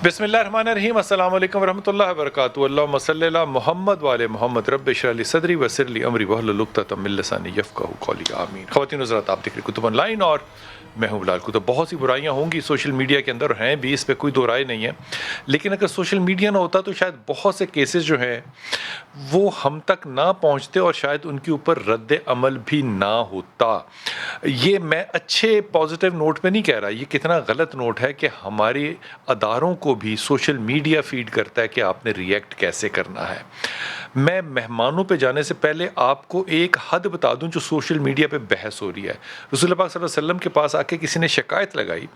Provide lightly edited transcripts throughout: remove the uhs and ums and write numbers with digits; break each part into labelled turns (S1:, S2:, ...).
S1: बिस्मिल्लाहिर्रहमानिर्रहीम अस्सलाम वालेकुम वरहमतुल्लाहि वबरकातुहू। अल्लाहुम्मा सल्लि अला मुहम्मद व आले मुहम्मद। रब्बि इश्रह ली सदरी व यस्सिर ली अमरी वहलुल उक़दतम मिन लिसानी यफ़क़हू क़ौली। आमीन। ख़वातीन हज़रात, आप देख रहे कुतुब ऑनलाइन और मैं हूँ बिलाल कुतुब। बहुत सी बुराइयाँ होंगी सोशल मीडिया के अंदर, हैं भी, इस पे कोई दो राय नहीं है। लेकिन अगर सोशल मीडिया ना होता तो शायद बहुत से केसेस जो हैं वो हम तक ना पहुँचते और शायद उनके ऊपर रद्द अमल भी ना होता। ये मैं अच्छे पॉजिटिव नोट पे नहीं कह रहा, ये कितना गलत नोट है कि हमारे अदारों को भी सोशल मीडिया फीड करता है कि आपने रिएक्ट कैसे करना है। मैं मेहमानों पे जाने से पहले आपको एक हद बता दूं जो सोशल मीडिया पे बहस हो रही है। रसूल पाक सल्लल्लाहु अलैहि वसल्लम के पास आके किसी ने शिकायत लगाई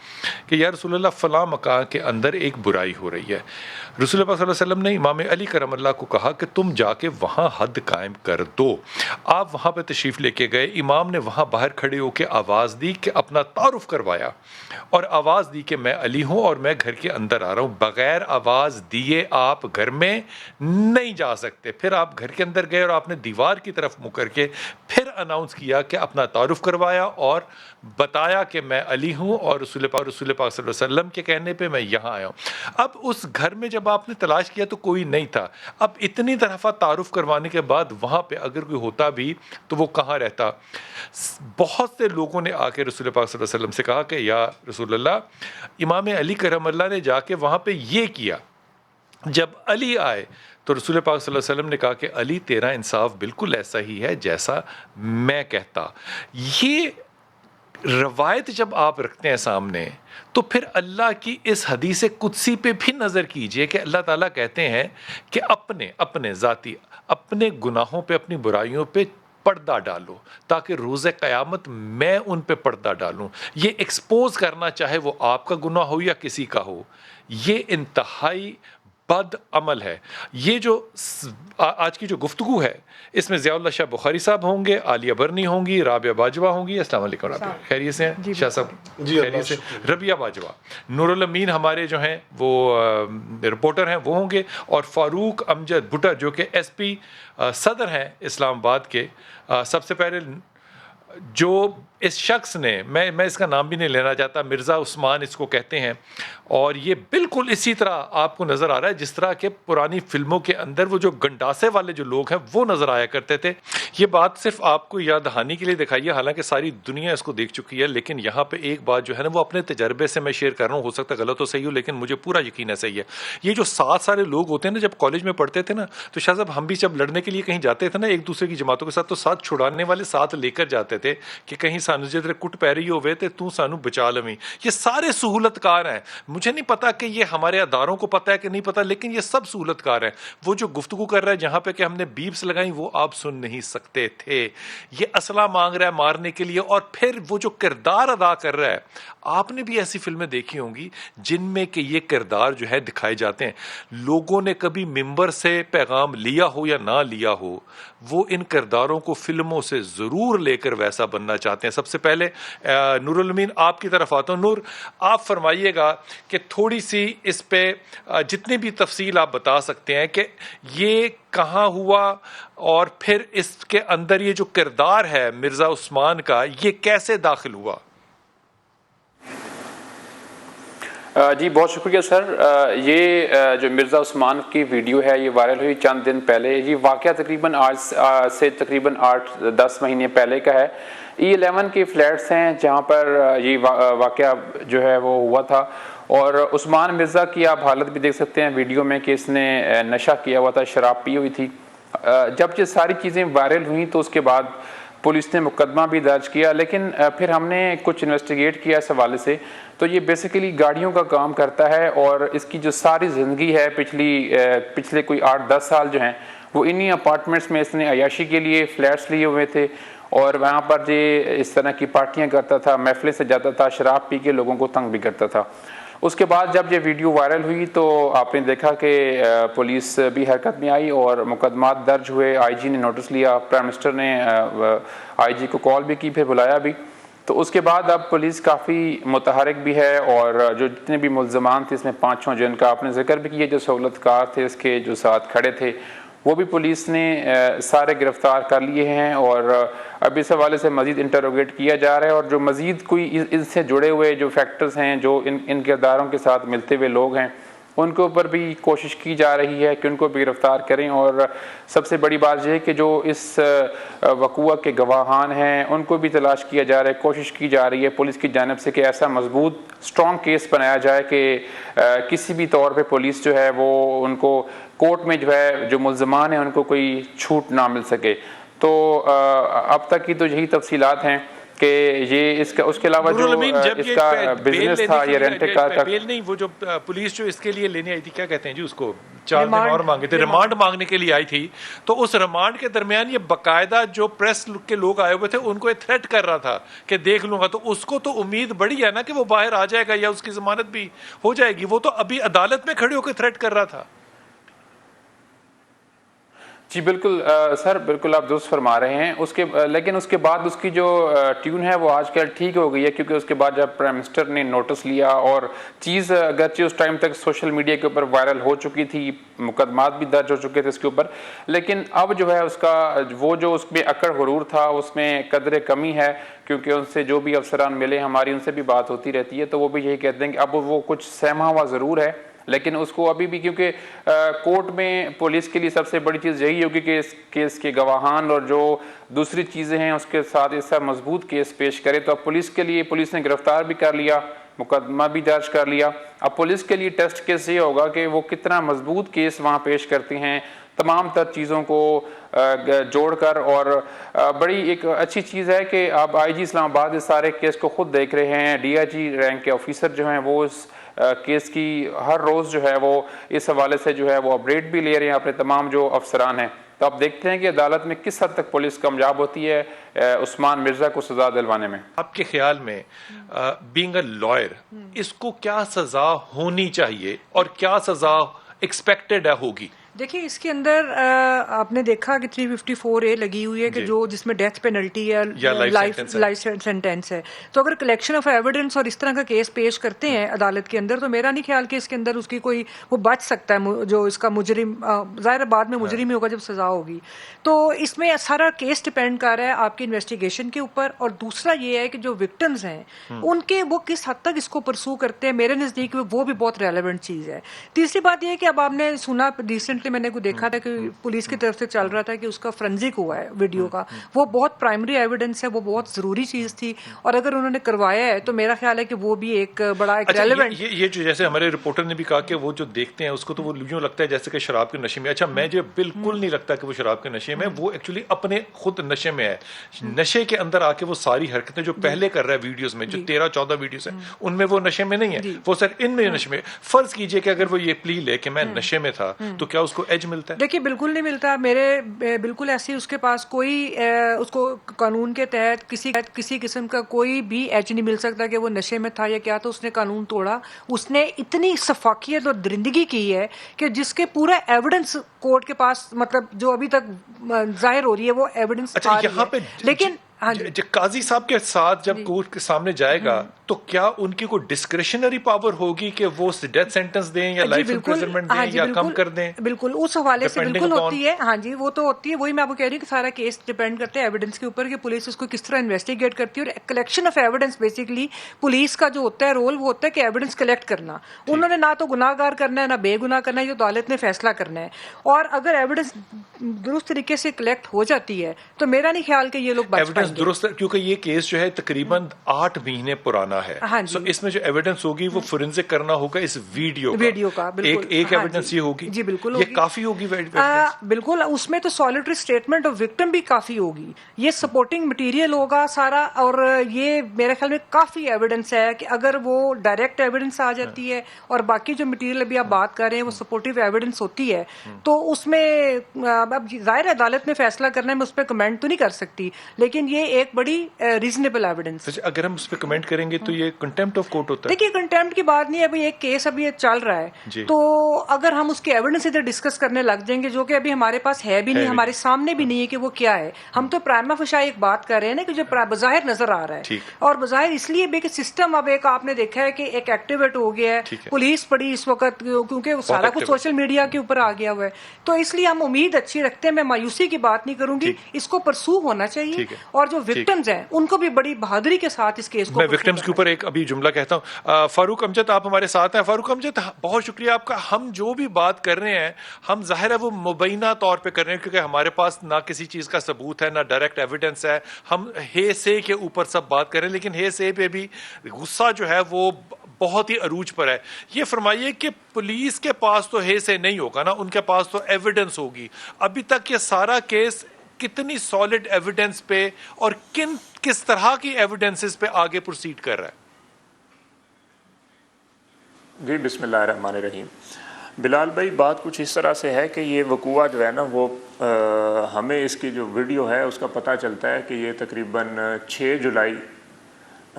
S1: कि या रसूलल्लाह फ़लाँ मकान के अंदर एक बुराई हो रही है। रसूल पाक सल्लल्लाहु अलैहि वसल्लम ने इमाम अली करमल्लाह को कहा कि तुम जाके वहाँ हद कायम कर दो। आप वहाँ पे तशरीफ़ लेके गए, इमाम ने वहाँ बाहर खड़े होकर आवाज़ दी कि अपना तारुफ करवाया और आवाज़ दी कि मैं अली हूँ और मैं घर के अंदर आ रहा हूँ। बग़ैर आवाज़ दिए आप घर में नहीं जा सकते। फिर आप घर के अंदर गए और आपने दीवार की तरफ मुँह करके फिर अनाउंस किया कि अपना तारुफ करवाया और बताया कि मैं अली हूँ और रसूल पाक सल्लल्लाहु अलैहि वसल्लम के कहने पे मैं यहाँ आया हूँ। अब उस घर में जब आपने तलाश किया तो कोई नहीं था। अब इतनी दफ़ा तारुफ करवाने के बाद वहाँ पे अगर कोई होता भी तो वो कहाँ रहता। बहुत से लोगों ने आके रसूल पाक सल्लल्लाहु अलैहि वसल्लम से कहा कि या रसूलल्लाह, इमाम अली करमल्लाह ने जाके वहाँ पे ये किया। जब अली आए तो रसूल पाक सल्लल्लाहु अलैहि वसल्लम ने कहा कि अली, तेरा इंसाफ बिल्कुल ऐसा ही है जैसा मैं कहता। ये रवायत जब आप रखते हैं सामने तो फिर अल्लाह की इस हदीस कुदसी पे भी नज़र कीजिए कि अल्लाह ताला कहते हैं कि अपने गुनाहों पे, अपनी बुराइयों पे पर्दा डालो ताकि रोज़े क़यामत मैं उन पे पर्दा डालूं। ये एक्सपोज करना, चाहे वो आपका गुनाह हो या किसी का हो, ये इंतहाई बद अमल है। ये जो आज की जो गुफ्तगू है इसमें ज़ियाउल्लाह शाह बुखारी साहब होंगे, आलिया बरनी होंगी, राबिया बाजवा होंगी। अस्सलाम वालेकुम राबिया, खैरियत से हैं शाह साहब? खैरियत से। रबिया बाजवा, नूरुल अमीन हमारे जो हैं वो रिपोर्टर हैं वो होंगे, और फ़ारूक अमजद भुट्टर जो कि SP सदर हैं इस्लामाबाद के। सबसे पहले जो इस शख्स ने, मैं इसका नाम भी नहीं लेना चाहता, मिर्ज़ा उस्मान इसको कहते हैं, और ये बिल्कुल इसी तरह आपको नज़र आ रहा है जिस तरह के पुरानी फिल्मों के अंदर वो जो गंडासे वाले जो लोग हैं वो नज़र आया करते थे। ये बात सिर्फ आपको याद दहानी के लिए दिखाई है, हालांकि सारी दुनिया इसको देख चुकी है। लेकिन यहाँ पे एक बात जो है ना वो अपने तजर्बे से मैं शेयर कर रहा हूँ, हो सकता है गलत हो सही हो, लेकिन मुझे पूरा यकीन है सही है। ये जो सारे लोग होते हैं ना, जब कॉलेज में पढ़ते थे ना तो शाह साहब हम भी जब लड़ने के लिए कहीं जाते थे ना एक दूसरे की जमातों के साथ, तो साथ छुड़ाने वाले साथ लेकर जाते थे कि कहीं सानू जिधर कुट पै रही होवे ते तू सानू बचा लवी। ये सारे सहूलतकार हैं। मुझे नहीं पता कि ये हमारे अदारों को पता है कि नहीं पता, लेकिन ये सब सहूलतकार हैं। वो जो गुफ्तगू कर रहा है जहाँ पे कि हमने बीप्स लगाई वो आप सुन नहीं सकते थे। ये असला मांग रहा है मारने के लिए, और फिर वो जो किरदार अदा कर रहा है, आपने भी ऐसी फिल्में देखी होंगी जिनमें कि ये किरदार जो है दिखाए जाते हैं। लोगों ने कभी मिंबर से पैगाम लिया हो या ना लिया हो, वो इन किरदारों को फिल्मों से ज़रूर लेकर वैसा बनना चाहते हैं। सबसे पहले नूरुल अमीन आपकी तरफ आता हूँ। नूर, आप फरमाइएगा कि थोड़ी सी इस पे जितनी भी तफसील आप बता सकते हैं कि ये कहाँ हुआ, और फिर इसके अंदर ये जो किरदार है मिर्ज़ा उस्मान का, ये कैसे दाखिल हुआ।
S2: जी बहुत शुक्रिया सर। ये जो मिर्ज़ा उस्मान की वीडियो है ये वायरल हुई चंद दिन पहले। ये वाक़या तकरीबन आज से तकरीबन 8-10 महीने पहले का है। E11 के फ्लैट्स हैं जहाँ पर ये वाक़या जो है वो हुआ था, और उस्मान मिर्ज़ा की आप हालत भी देख सकते हैं वीडियो में कि इसने नशा किया हुआ था, शराब पी हुई थी। जब ये सारी चीज़ें वायरल हुई तो उसके बाद पुलिस ने मुकदमा भी दर्ज किया, लेकिन फिर हमने कुछ इन्वेस्टिगेट किया इस हवाले से। तो ये बेसिकली गाड़ियों का काम करता है, और इसकी जो सारी ज़िंदगी है पिछले कोई 8-10 साल जो हैं वो इन्हीं अपार्टमेंट्स में इसने अयाशी के लिए फ़्लैट्स लिए हुए थे, और वहाँ पर ये इस तरह की पार्टियाँ करता था, महफिलें से जाता था, शराब पी के लोगों को तंग भी करता था। उसके बाद जब ये वीडियो वायरल हुई तो आपने देखा कि पुलिस भी हरकत में आई और मुकदमात दर्ज हुए। IG ने नोटिस लिया, प्राइम मिनिस्टर ने IG को कॉल भी की, फिर बुलाया भी। तो उसके बाद अब पुलिस काफ़ी मुतहरक भी है, और जो जितने भी मुल्ज़मान थे इसमें 5 जिनका आपने जिक्र भी किया, जो सहूलतकार थे इसके जो साथ खड़े थे, वो भी पुलिस ने सारे गिरफ़्तार कर लिए हैं, और अब इस हवाले से मज़ीद इंटरोगेट किया जा रहा है। और जो मज़ीद कोई इनसे जुड़े हुए जो फैक्टर्स हैं, जो इन किरदारों के साथ मिलते हुए लोग हैं, ان کے اوپر بھی کوشش کی جا رہی ہے کہ ان کو بھی گرفتار کریں. اور سب سے بڑی بات یہ ہے کہ جو اس وقوع کے گواہان ہیں ان کو بھی تلاش کیا جا رہا ہے, کوشش کی جا رہی ہے پولیس کی جانب سے کہ ایسا مضبوط اسٹرانگ کیس بنایا جائے کہ کسی بھی طور پہ پولیس جو ہے وہ ان کو کورٹ میں جو ہے جو ملزمان ہیں ان کو کوئی چھوٹ نہ مل سکے. تو اب تک کی تو یہی تفصیلات ہیں کہ یہ اس کے علاوہ جو اس کا بزنس تھا یہ رینٹ کار کا
S1: بیل نہیں, وہ جو پولیس جو اس کے لیے لینے آئی تھی, کیا کہتے ہیں جی اس کو, 4 دن اور مانگے تھے, ریمانڈ مانگنے کے لیے آئی تھی. تو اس ریمانڈ کے درمیان یہ باقاعدہ جو پریس کے لوگ آئے ہوئے تھے ان کو یہ تھریٹ کر رہا تھا کہ دیکھ لوں گا. تو اس کو تو امید بڑی ہے نا کہ وہ باہر آ جائے گا یا اس کی ضمانت بھی ہو جائے گی. وہ تو ابھی عدالت میں کھڑے ہو کے تھریٹ کر رہا تھا.
S2: جی بالکل سر, بالکل آپ درست فرما رہے ہیں. لیکن اس کے بعد اس کی جو ٹیون ہے وہ آج کل ٹھیک ہو گئی ہے, کیونکہ اس کے بعد جب پرائم منسٹر نے نوٹس لیا اور چیز اگرچہ اس ٹائم تک سوشل میڈیا کے اوپر وائرل ہو چکی تھی, مقدمات بھی درج ہو چکے تھے اس کے اوپر, لیکن اب جو ہے اس کا وہ جو اس میں اکڑ غرور تھا اس میں قدر کمی ہے. کیونکہ ان سے جو بھی افسران ملے, ہماری ان سے بھی بات ہوتی رہتی ہے, تو وہ بھی یہی کہتے ہیں کہ اب وہ کچھ سہما ہوا ضرور ہے, لیکن اس کو ابھی بھی, کیونکہ کورٹ میں پولیس کے لیے سب سے بڑی چیز یہی ہوگی کہ اس کیس کے گواہان اور جو دوسری چیزیں ہیں اس کے ساتھ ایسا مضبوط کیس پیش کرے. تو اب پولیس کے لیے, پولیس نے گرفتار بھی کر لیا, مقدمہ بھی درج کر لیا. اب پولیس کے لیے ٹیسٹ کیس یہ ہوگا کہ وہ کتنا مضبوط کیس وہاں پیش کرتے ہیں, تمام تر چیزوں کو جوڑ کر. اور بڑی ایک اچھی چیز ہے کہ اب آئی جی اسلام آباد اس سارے کیس کو خود دیکھ رہے ہیں. ڈی آئی جی رینک کے آفیسر جو ہیں وہ اس کیس کی ہر روز جو ہے وہ اس حوالے سے جو ہے وہ اپڈیٹ بھی لے رہے ہیں اپنے تمام جو افسران ہیں. تو آپ دیکھتے ہیں کہ عدالت میں کس حد تک پولیس کامیاب ہوتی ہے عثمان مرزا کو سزا دلوانے میں.
S1: آپ کے خیال میں بینگ اے لائر اس کو کیا سزا ہونی چاہیے اور کیا سزا ایکسپیکٹڈ ہوگی؟
S3: دیکھیے اس کے اندر آپ نے دیکھا کہ 354A لگی ہوئی ہے کہ جو جس میں ڈیتھ پینلٹی یا لائف سینٹینس ہے. تو اگر کلیکشن آف ایویڈنس اور اس طرح کا کیس پیش کرتے ہیں عدالت کے اندر, تو میرا نہیں خیال کہ اس کے اندر اس کی کوئی وہ بچ سکتا ہے جو اس کا مجرم, ظاہر بعد میں مجرم ہی ہوگا جب سزا ہوگی. تو اس میں سارا کیس ڈپینڈ کر رہا ہے آپ کی انویسٹیگیشن کے اوپر. اور دوسرا یہ ہے کہ جو وکٹمز ہیں ان کے وہ کس حد تک اس کو پرسو کرتے ہیں, میرے نزدیک وہ بھی بہت ریلیونٹ چیز ہے. تیسری بات یہ ہے کہ اب آپ نے سنا ریسنٹلی میں نے کو دیکھا تھا کہ پولیس کی طرف سے چل رہا تھا کہ اس کا فرنزک ہوا ہے ویڈیو کا, وہ بہت پرائمری ایویڈنس ہے, وہ بہت ضروری چیز تھی. اور اگر انہوں نے کروایا ہے تو میرا خیال ہے کہ وہ بھی ایک بڑا ایک ریلیونٹ.
S1: یہ جو جیسے ہمارے رپورٹر نے بھی کہا کہ وہ جو دیکھتے ہیں اس کو تو وہ یوں لگتا ہے جیسے کہ شراب کے نشے میں. اچھا میں جو بالکل نہیں لگتا کہ وہ شراب کے نشے میں, وہ ایکچولی اپنے خود نشے میں ہے. نشے کے اندر آ کے وہ ساری حرکتیں جو پہلے کر رہا ہے ویڈیوز میں, جو 13-14 ویڈیوز ہیں ان میں وہ نشے میں نہیں ہے, وہ سر ان میں نشے میں. فرض کیجئے کہ اگر وہ یہ پلی لے کہ میں نشے میں تھا تو کیا اس کو ایج ملتا ہے؟
S3: دیکھیے بالکل نہیں ملتا. میرے بالکل ایسی اس کے پاس کوئی اس کو قانون کے تحت کسی قسم کا کوئی بھی ایج نہیں مل سکتا کہ وہ نشے میں تھا یا کیا. تو اس نے قانون توڑا, اس نے اتنی سفاکیت اور درندگی کی ہے کہ جس کے پورا ایویڈنس کورٹ کے پاس, مطلب جو ابھی تک ظاہر ہو رہی ہے وہ ایویڈنس آ رہی ہے. لیکن
S1: قاضی صاحب کے ساتھ جب کورٹ کے سامنے جائے گا تو کیا ان کی کوئی ڈسکریشنری پاور ہوگی کہ وہ ڈیتھ سینٹنس دیں یا لائف امپریزنمنٹ دیں یا کم کر دیں؟
S3: بالکل اس حوالے سے بالکل ہوتی ہے. ہاں جی وہ تو ہوتی ہے. وہی میں آپ کو کہہ رہی ہوں کہ سارا کیس ڈیپینڈ کرتا ہے ایویڈنس کے اوپر کہ پولیس اس کو کس طرح انویسٹیگیٹ کرتی ہے. اور collection of evidence basically police کا جو ہوتا ہے رول وہ ہوتا ہے کہ ایویڈنس کلیکٹ کرنا. انہوں نے نہ تو گناہ گار کرنا ہے نہ بے گناہ کرنا ہے, یہ عدالت نے فیصلہ کرنا ہے. اور اگر ایویڈنس درست طریقے سے کلیکٹ ہو جاتی ہے تو میرا نہیں خیال کہ یہ لوگ بچ پائیں گے.
S1: درست, کیونکہ یہ کیس جو ہے تقریباً 8 مہینے پرانا ہے. سو اس میں جو ایویڈنس ہوگی وہ فورینزک کرنا ہوگا اس ویڈیو کا. ایک ایویڈنس یہ ہوگی.
S3: جی بالکل
S1: یہ کافی ہوگی.
S3: بالکل اس میں تو سالٹری اسٹیٹمنٹ آف وکٹم بھی کافی ہوگی, یہ سپورٹنگ مٹیریل ہوگا سارا. اور یہ میرے خیال میں کافی ایویڈنس ہے کہ اگر وہ ڈائریکٹ ایویڈنس آ جاتی ہے اور باقی جو مٹیریل ابھی آپ بات کر رہے ہیں وہ سپورٹیو ایویڈنس ہوتی ہے تو اس میں اب ظاہر عدالت نے فیصلہ کرنا ہے, میں اس پہ کمنٹ تو نہیں کر سکتی, لیکن یہ ایک بڑی ریزنیبل ایویڈنس.
S1: اگر ہم اس پہ کمنٹ کریں گے تو یہ کنٹیمپٹ آف کورٹ ہوتا ہے.
S3: دیکھیے کنٹیمپٹ کی بات نہیں ہے, ابھی ایک کیس ابھی چل رہا ہے تو اگر ہم اس کے ایویڈنس ادھر ڈسکس کرنے لگ جائیں گے جو کہ ابھی ہمارے پاس ہے بھی نہیں, ہمارے سامنے بھی نہیں ہے کہ وہ کیا ہے, ہم تو پرائما فشا ایک بات کر رہے ہیں نا کہ جو بظاہر نظر آ رہا ہے. اور بظاہر اس لیے بھی کہ سسٹم اب ایک آپ نے دیکھا ہے کہ ایک ایکٹیویٹ ہو گیا ہے, پولیس پڑی اس وقت کیونکہ وہ سارا کچھ سوشل میڈیا کے اوپر آ گیا ہوا ہے. تو اس لیے ہم امید اچھی رکھتے ہیں, میں مایوسی کی بات نہیں کروں گی, اس کو پرسو ہونا چاہیے. اور اور جو وکٹمز ہیں ان کو بھی بڑی بہادری کے ساتھ اس کیس کو.
S1: میں وکٹمز کے اوپر ایک ابھی جملہ کہتا ہوں. فاروق امجد آپ ہمارے ساتھ ہیں. فاروق امجد بہت شکریہ آپ کا. ہم جو بھی بات کر رہے ہیں ہم ظاہر ہے وہ مبینہ طور پہ کر رہے ہیں کیونکہ ہمارے پاس نہ کسی چیز کا ثبوت ہے نہ ڈائریکٹ ایویڈنس ہے. ہم ہے سے کے اوپر سب بات کر رہے ہیں لیکن ہے سے پہ بھی غصہ جو ہے وہ بہت ہی عروج پر ہے. یہ فرمائیے کہ پولیس کے پاس تو ہے سے نہیں ہوگا نا, ان کے پاس تو ایویڈنس ہوگی. ابھی تک یہ سارا کیس کتنی سالڈ ایویڈنس پہ اور کس طرح کی ایویڈنسز پہ آگے پروسیڈ کر رہا ہے؟
S4: جی بسم اللہ الرحمن الرحیم. بلال بھائی بات کچھ اس طرح سے ہے کہ یہ وقوع جو ہے نا وہ ہمیں اس کی جو ویڈیو ہے اس کا پتہ چلتا ہے کہ یہ تقریباً 6 جولائی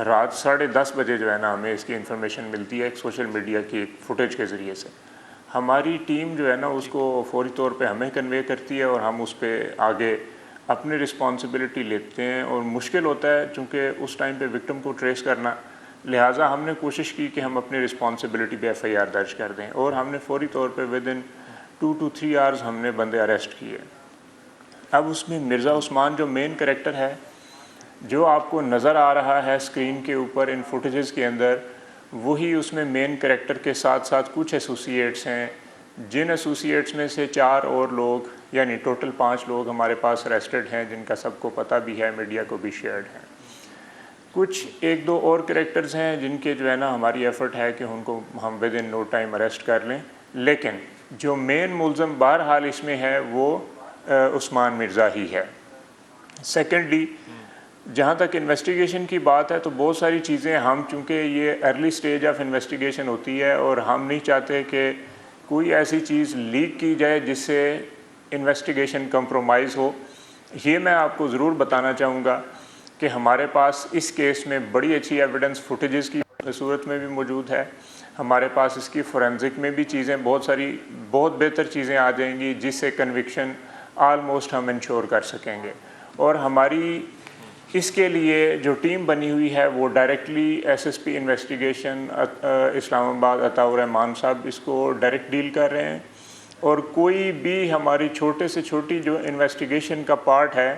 S4: رات 10:30 بجے جو ہے نا ہمیں اس کی انفارمیشن ملتی ہے ایک سوشل میڈیا کی فوٹیج کے ذریعے سے. ہماری ٹیم جو ہے نا اس کو فوری طور پہ ہمیں کنوے کرتی ہے اور ہم اس پہ آگے اپنی رسپانسبلٹی لیتے ہیں. اور مشکل ہوتا ہے چونکہ اس ٹائم پہ وکٹم کو ٹریس کرنا, لہٰذا ہم نے کوشش کی کہ ہم اپنی رسپانسبلٹی پہ FIR درج کر دیں اور ہم نے فوری طور پہ ودن 2 to 3 hours ہم نے بندے اریسٹ کیے. اب اس میں مرزا عثمان جو مین کریکٹر ہے جو آپ کو نظر آ رہا ہے اسکرین کے اوپر ان فوٹیجز کے اندر, وہی اس میں مین کریکٹر کے ساتھ ساتھ کچھ ایسوسیٹس ہیں جن ایسوسیٹس میں سے 4 اور لوگ یعنی ٹوٹل 5 لوگ ہمارے پاس اریسٹڈ ہیں جن کا سب کو پتہ بھی ہے, میڈیا کو بھی شیئرڈ ہے. کچھ 1-2 اور کریکٹرز ہیں جن کے جو ہے نا ہماری ایفرٹ ہے کہ ان کو ہم within no time arrest کر لیں, لیکن جو مین ملزم بہرحال اس میں ہے وہ عثمان مرزا ہی ہے. سیکنڈلی جہاں تک انویسٹیگیشن کی بات ہے تو بہت ساری چیزیں ہم چونکہ یہ ارلی سٹیج آف انویسٹیگیشن ہوتی ہے اور ہم نہیں چاہتے کہ کوئی ایسی چیز لیک کی جائے جس سے انویسٹیگیشن کمپرومائز ہو. یہ میں آپ کو ضرور بتانا چاہوں گا کہ ہمارے پاس اس کیس میں بڑی اچھی ایویڈنس فوٹیجز کی صورت میں بھی موجود ہے. ہمارے پاس اس کی فورینزک میں بھی چیزیں بہت بہتر چیزیں آ جائیں گی جس سے کنوکشن آلموسٹ ہم انشور کر سکیں گے. اور ہماری اس کے لیے جو ٹیم بنی ہوئی ہے وہ ڈائریکٹلی SSP انویسٹیگیشن اسلام آباد عطاء الرحمان صاحب اس کو ڈائریکٹ ڈیل کر رہے ہیں. اور کوئی بھی ہماری چھوٹے سے چھوٹی جو انویسٹیگیشن کا پارٹ ہے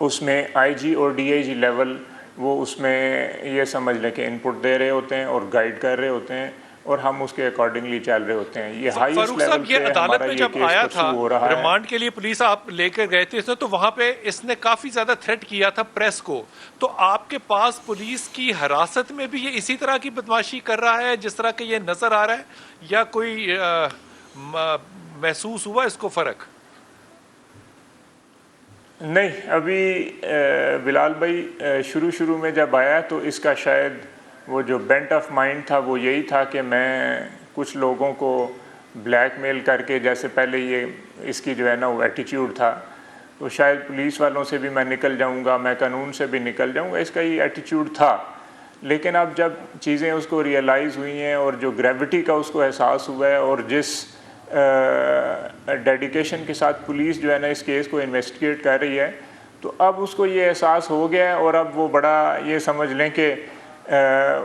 S4: اس میں IG اور DIG لیول وہ اس میں یہ سمجھ لیں کہ انپٹ دے رہے ہوتے ہیں اور گائیڈ کر رہے ہوتے ہیں اور ہم اس کے اکارڈنگلی چل رہے ہوتے ہیں. یہ
S1: فاروق صاحب یہ عدالت میں جب آیا تھا ریمانڈ کے لیے پولیس آپ لے کر گئے تھے تو وہاں پہ اس نے کافی زیادہ تھریٹ کیا تھا پریس کو, تو آپ کے پاس پولیس کی حراست میں بھی یہ اسی طرح کی بدماشی کر رہا ہے جس طرح کہ یہ نظر آ رہا ہے یا کوئی محسوس ہوا اس کو فرق؟
S4: نہیں, ابھی بلال بھائی شروع میں جب آیا تو اس کا شاید وہ جو بینٹ آف مائنڈ تھا وہ یہی تھا کہ میں کچھ لوگوں کو بلیک میل کر کے, جیسے پہلے یہ اس کی جو ہے نا وہ ایٹیٹیوڈ تھا, تو شاید پولیس والوں سے بھی میں نکل جاؤں گا, میں قانون سے بھی نکل جاؤں گا, اس کا یہ ایٹیٹیوڈ تھا. لیکن اب جب چیزیں اس کو ریئلائز ہوئی ہیں اور جو گریوٹی کا اس کو احساس ہوا ہے اور جس ڈیڈیکیشن کے ساتھ پولیس جو ہے نا اس کیس کو انویسٹیگیٹ کر رہی ہے, تو اب اس کو یہ احساس ہو گیا ہے اور اب وہ بڑا یہ سمجھ لیں کہ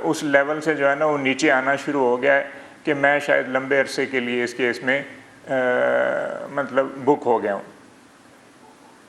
S4: اس لیول سے جو ہے نا وہ نیچے آنا شروع ہو گیا ہے کہ میں شاید لمبے عرصے کے لیے اس کیس میں مطلب بک ہو گیا ہوں.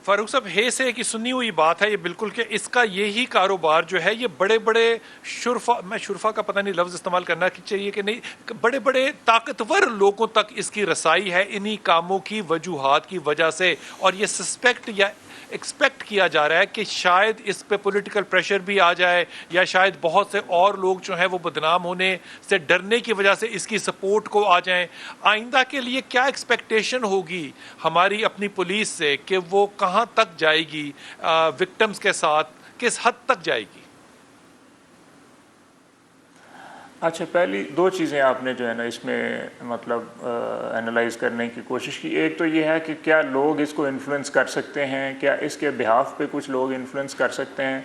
S1: فاروق صاحب ہے سے کی سنی ہوئی بات ہے یہ بالکل کہ اس کا یہی کاروبار جو ہے یہ بڑے بڑے شرفا کا پتہ نہیں لفظ استعمال کرنا چاہیے کہ نہیں, بڑے بڑے طاقتور لوگوں تک اس کی رسائی ہے انہی کاموں کی وجوہات کی وجہ سے, اور یہ سسپیکٹ یا ایکسپیکٹ کیا جا رہا ہے کہ شاید اس پہ پولیٹیکل پریشر بھی آ جائے یا شاید بہت سے اور لوگ جو ہیں وہ بدنام ہونے سے ڈرنے کی وجہ سے اس کی سپورٹ کو آ جائیں. آئندہ کے لیے کیا ایکسپیکٹیشن ہوگی ہماری اپنی پولیس سے کہ وہ کہاں تک جائے گی, وکٹمز کے ساتھ کس حد تک جائے گی؟
S4: اچھا, پہلی 2 چیزیں آپ نے جو ہے نا اس میں مطلب انالائز کرنے کی کوشش کی. ایک تو یہ ہے کہ کیا لوگ اس کو انفلوئنس کر سکتے ہیں, کیا اس کے بہاف پہ کچھ لوگ انفلوئنس کر سکتے ہیں,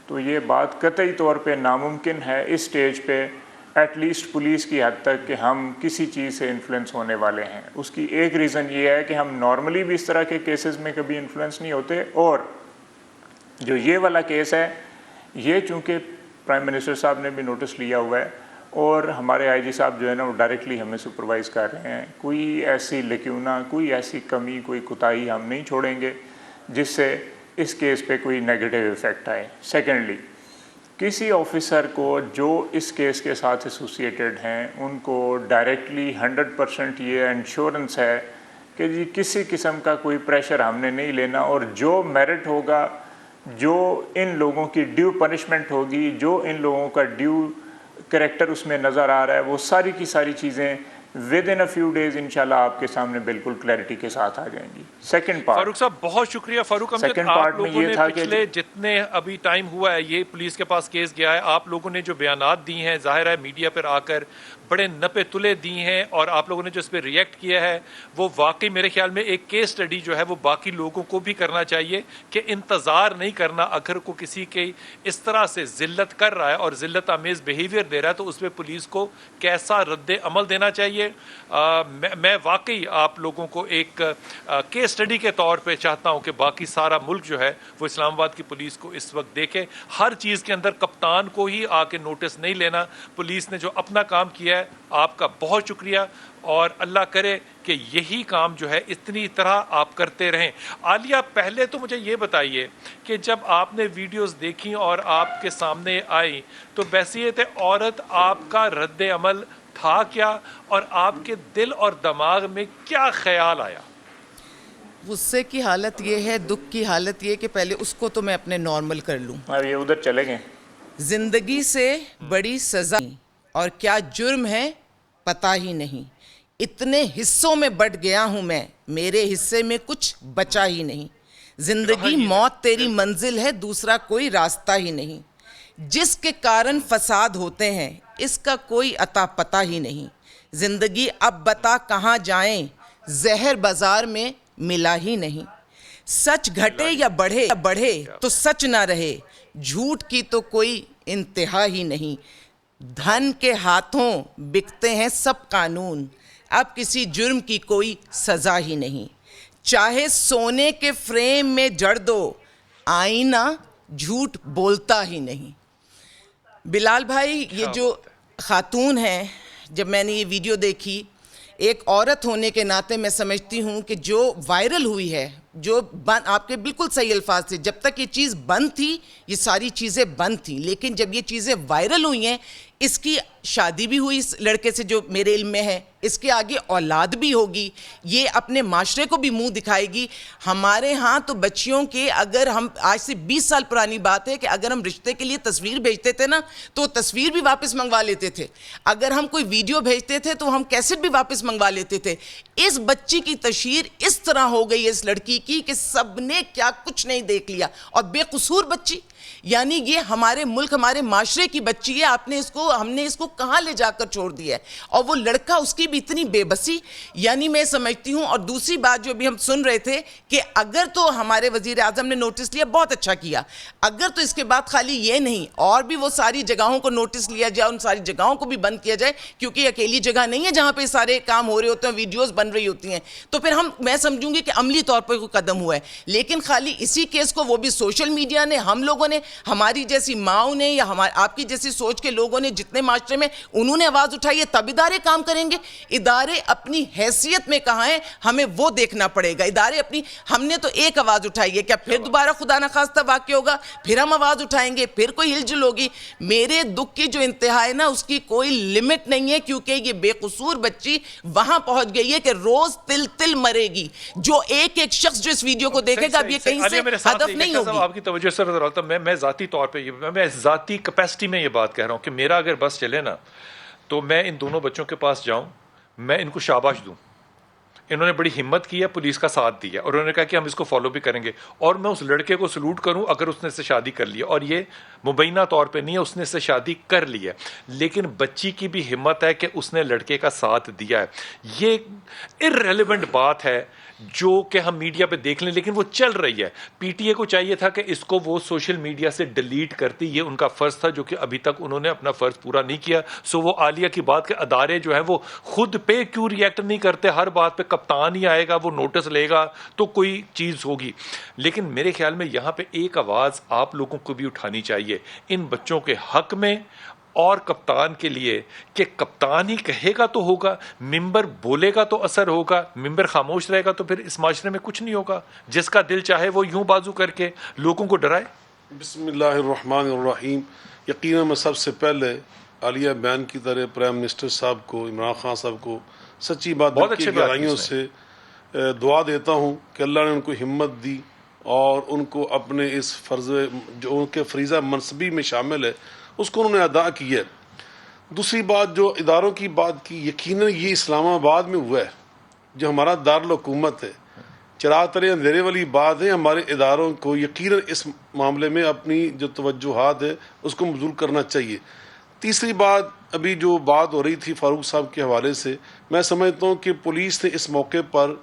S4: تو یہ بات قطعی طور پہ ناممکن ہے اس سٹیج پہ, ایٹ لیسٹ پولیس کی حد تک کہ ہم کسی چیز سے انفلوئنس ہونے والے ہیں. اس کی ایک ریزن یہ ہے کہ ہم نارملی بھی اس طرح کے کیسز میں کبھی انفلوئنس نہیں ہوتے, اور جو یہ والا کیس ہے یہ چونکہ پرائم منسٹر صاحب نے بھی نوٹس لیا ہوا ہے اور ہمارے IG صاحب جو ہے نا وہ ڈائریکٹلی ہمیں سپروائز کر رہے ہیں, کوئی ایسی لیکیونہ, کوئی ایسی کمی, کوئی کوتاہی ہم نہیں چھوڑیں گے جس سے इस केस पे कोई नेगेटिव इफ़ेक्ट आए। सेकेंडली, किसी ऑफिसर को जो इस केस के साथ एसोसिएटेड हैं उनको डायरेक्टली 100% ये इंश्योरेंस है कि जी किसी किस्म का कोई प्रेशर हमने नहीं लेना, और जो मेरिट होगा, जो इन लोगों की ड्यू पनिशमेंट होगी, जो इन लोगों का ड्यू करैक्टर उसमें नज़र आ रहा है, वो सारी की सारी चीज़ें with in a few days इंशाल्लाह आपके सामने बिल्कुल क्लैरिटी के साथ आ जाएंगी। सेकंड पार्ट,
S1: फारूक साहब बहुत शुक्रिया। फारूक अहमद,
S4: सेकंड
S1: आप
S4: पार्ट में
S1: लोगों
S4: ये
S1: ने
S4: था कि
S1: पिछले जितने अभी टाइम हुआ है ये पुलिस के पास केस गया है, आप लोगों ने जो बयानात दी हैं ज़ाहिर है मीडिया पर आकर बड़े नपे तुले दी हैं, और आप लोगों ने जो इस पर रिएक्ट किया है वो वाकई मेरे ख्याल में एक केस स्टडी जो है वो बाकी लोगों को भी करना चाहिए कि इंतज़ार नहीं करना। अगर को किसी के इस तरह से ज़िल्लत कर रहा है और ज़िल्लत आमेज़ बिहेवियर दे रहा है तो उसमें पुलिस को कैसा रद्द अमल देना चाहिए। मैं वाकई आप लोगों को एक केस स्टडी के तौर पे चाहता हूं कि बाकी सारा मुल्क जो है वो इस्लामाबाद की पुलिस को इस वक्त देखे। हर चीज़ के अंदर कप्तान को ही आके नोटिस नहीं लेना। पुलिस ने जो अपना काम किया है आपका बहुत शुक्रिया, और अल्लाह करे कि यही काम जो है इतनी तरह आप करते रहें। आलिया, पहले तो मुझे ये बताइए कि जब आपने वीडियोस देखी और आपके सामने आई तो बहसीयत औरत आपका रद्द अमल था क्या, और आपके दिल और दिमाग में क्या ख्याल आया?
S5: गुस्से की हालत ये है, दुख की हालत ये कि पहले उसको तो मैं अपने नॉर्मल कर लूँ।
S4: अब ये उधर चले गए।
S5: जिंदगी से बड़ी सज़ा और क्या जुर्म है पता ही नहीं। इतने हिस्सों में बट गया हूँ मैं, मेरे हिस्से में कुछ बचा ही नहीं। जिंदगी मौत तेरी मंजिल है, दूसरा कोई रास्ता ही नहीं। जिसके कारण फसाद होते हैं इसका कोई अता पता ही नहीं। जिंदगी अब बता कहाँ जाएं, जहर बाजार में मिला ही नहीं। सच घटे या बढ़े तो सच ना रहे, झूठ की तो कोई इंतहा ही नहीं। धन के हाथों बिकते हैं सब कानून, अब किसी जुर्म की कोई सज़ा ही नहीं। चाहे सोने के फ्रेम में जड़ दो, आईना झूठ बोलता ही नहीं। बिलाल भाई, ये जो खातून है, जब मैंने ये वीडियो देखी, एक औरत होने के नाते मैं समझती हूँ कि जो वायरल हुई है, जो आपके बिल्कुल सही अल्फाज थे, जब तक ये चीज़ बंद थी ये सारी चीज़ें बंद थी, लेकिन जब ये चीज़ें वायरल हुई हैं, इसकी शादी भी हुई इस लड़के से जो मेरे इल्म में है, इसके आगे औलाद भी होगी, ये अपने माशरे को भी मुंह दिखाएगी। हमारे यहाँ तो बच्चियों के, अगर हम आज से 20 साल पुरानी बात है कि अगर हम रिश्ते के लिए तस्वीर भेजते थे ना तो तस्वीर भी वापस मंगवा लेते थे। अगर हम कोई वीडियो भेजते थे तो हम कैसेट भी वापस मंगवा लेते थे। इस बच्ची की तशहीर इस तरह हो गई है इस लड़की की कि सबने क्या कुछ नहीं देख लिया, और बेकसूर बच्ची, यानी ये हमारे मुल्क, हमारे माशरे की बच्ची है। हमने इसको कहाँ ले जाकर छोड़ दिया है, और वो लड़का, उसकी भी इतनी बेबसी, यानी मैं समझती हूँ। और दूसरी बात जो अभी हम सुन रहे थे कि अगर तो हमारे वजीर आजम ने नोटिस लिया, बहुत अच्छा किया, अगर तो इसके बाद खाली ये नहीं और भी वो सारी जगहों को नोटिस लिया जाए, उन सारी जगहों को भी बंद किया जाए, क्योंकि अकेली जगह नहीं है जहाँ पे सारे काम हो रहे होते हैं, वीडियोस बन रही होती हैं, तो फिर मैं समझूंगी कि अमली तौर पर कोई कदम हुआ है। लेकिन खाली इसी केस को, वो भी सोशल मीडिया ने, हम लोगों ने, हमारी जैसी माओ ने या आपकी जैसी सोच के लोगों ने, जितने मास्टरे में उन्होंने आवाज उठाई है, तब इदारे काम करेंगे। इदारे अपनी हैसियत में कहाँ हैं, हमें वो देखना पड़ेगा। इदारे अपनी, हमने तो एक आवाज उठाई है, क्या फिर दोबारा खुदा ना खास्ता वाक़ होगा, फिर हम आवाज उठाएंगे, फिर कोई हिलजुल होगी। मेरे दुख की जो इंतहा है ना, उसकी कोई लिमिट नहीं है, क्योंकि ये बेकसूर बच्ची वहां पहुंच गई है कि रोज तिल तिल मरेगी। जो एक एक शख्स जो इस वीडियो को देखेगा, अब ये कहीं से हदफ नहीं होगी।
S1: आपकी तवज्जो सर, मैं जाती तौर पे, मैं जाती कैपेसिटी में ये बात कह रहा हूँ कि मेरा अगर बस चले ना तो मैं इन दोनों बच्चों के पास जाऊं, मैं इनको शाबाश दूं। इन्होंने बड़ी हिम्मत की है, पुलिस का साथ दिया, और उन्होंने कहा कि हम इसको फॉलो भी करेंगे, और मैं उस लड़के को सलूट करूं अगर उसने इससे शादी कर ली, और ये मुबैना तौर पे नहीं है, उसने इससे शादी कर ली है, लेकिन बच्ची की भी हिम्मत है कि उसने लड़के का साथ दिया है। ये इर्रेलेवेंट बात है जो कि हम मीडिया पे देख लें, लेकिन वो चल रही है। पीटीए को चाहिए था कि इसको वो सोशल मीडिया से डिलीट करती, ये उनका फ़र्ज़ था, जो कि अभी तक उन्होंने अपना फ़र्ज़ पूरा नहीं किया। सो वो आलिया की बात के अदारे जो हैं वो खुद पे क्यों रिएक्ट नहीं करते, हर बात पे कप्तान ही आएगा, वो नोटिस लेगा तो कोई चीज़ होगी। लेकिन मेरे ख्याल में यहाँ पे एक आवाज़ आप लोगों को भी उठानी चाहिए इन बच्चों के हक़ में, اور کپتان کے لیے کہ کپتان ہی کہے گا تو ہوگا, ممبر بولے گا تو اثر ہوگا, ممبر خاموش رہے گا تو پھر اس معاشرے میں کچھ نہیں ہوگا. جس کا دل چاہے وہ یوں بازو کر کے لوگوں کو ڈرائے.
S6: بسم اللہ الرحمن الرحیم. یقیناً میں سب سے پہلے عالیہ بیان کی طرح پرائم منسٹر صاحب کو, عمران خان صاحب کو سچی بات دل کی گہرائیوں سے دعا دیتا ہوں کہ اللہ نے ان کو ہمت دی اور ان کو اپنے اس فرض جو ان کے فریضہ منصبی میں شامل ہے اس کو انہوں نے ادا کیا ہے. دوسری بات جو اداروں کی بات کی, یقیناً یہ اسلام آباد میں ہوا ہے جو ہمارا دارالحکومت ہے. چراغ تلے اندھیرے والی بات ہے. ہمارے اداروں کو یقیناً اس معاملے میں اپنی جو توجہات ہے اس کو مبذول کرنا چاہیے. تیسری بات, ابھی جو بات ہو رہی تھی فاروق صاحب کے حوالے سے, میں سمجھتا ہوں کہ پولیس نے اس موقع پر